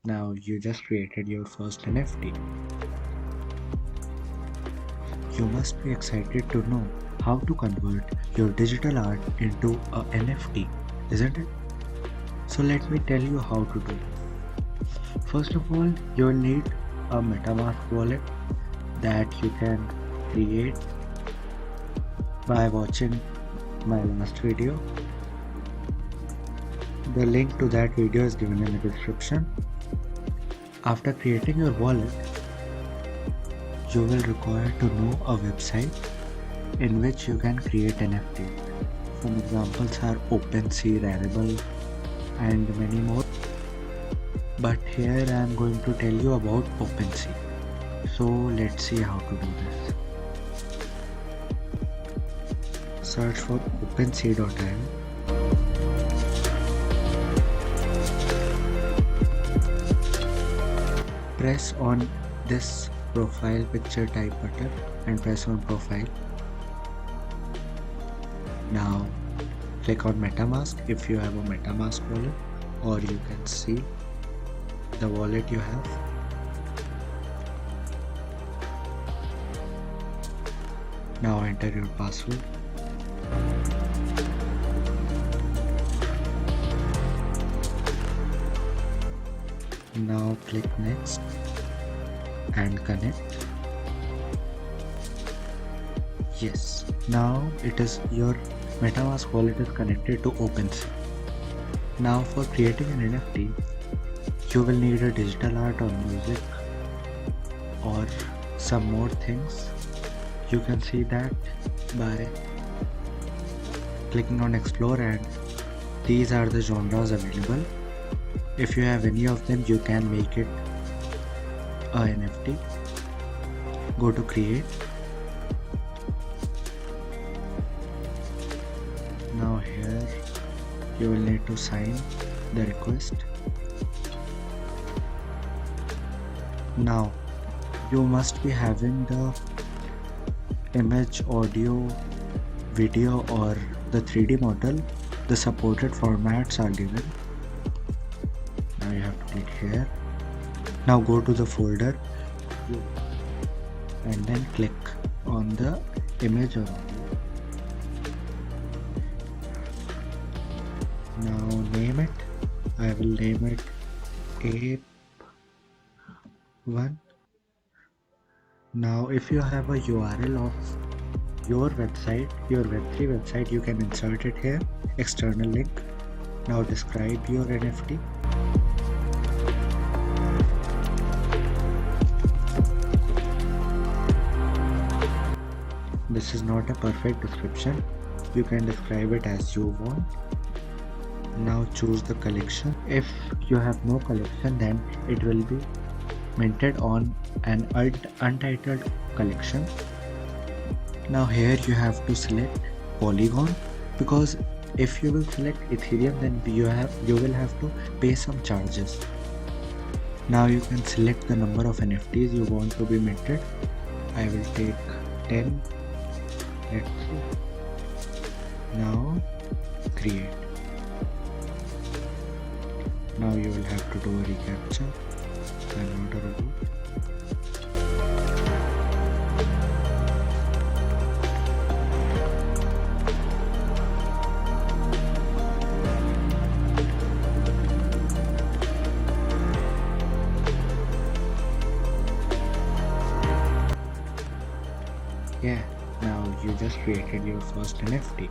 Now you just created your first NFT. You must be excited to know how to convert your digital art into a NFT, isn't it? So let me tell you how to do it. First of all, you'll need a MetaMask wallet that you can create by watching my last video. The link to that video is given in the description. After creating your wallet, you will require to know a website in which you can create NFTs. Some examples are OpenSea, Rarible, and many more. But here I am going to tell you about OpenSea. So let's see how to do this. Search for OpenSea.io. Press on this profile picture type button and press on profile. Now click on MetaMask if you have a MetaMask wallet, or you can see the wallet you have. Now enter your password. Now click next and connect. Yes, now it is your MetaMask wallet is connected to OpenSea. Now for creating an NFT, you will need a digital art or music or some more things. You can see that by clicking on explore, and these are the genres available. If you have any of them, you can make it a NFT. Go to create. Now here you will need to sign the request. Now you must be having the image, audio, video or the 3D model. The supported formats are given. Now you have to click here. Now go to the folder and then click on the image or audio. Now name it. I will name it Ape 1. Now if you have a URL of your website, your Web3 website, you can insert it here. External link. Now describe your NFT. This is not a perfect description. You can describe it as you want. Now choose the collection. If you have no collection, then it will be minted on an untitled collection. Now here you have to select Polygon, because if you will select Ethereum, then you will have to pay some charges. Now you can select the number of NFTs you want to be minted. I will take 10. Let's see. Now create. Now you will have to do a reCAPTCHA. I'm not a robot. Yeah, now you just created your first NFT.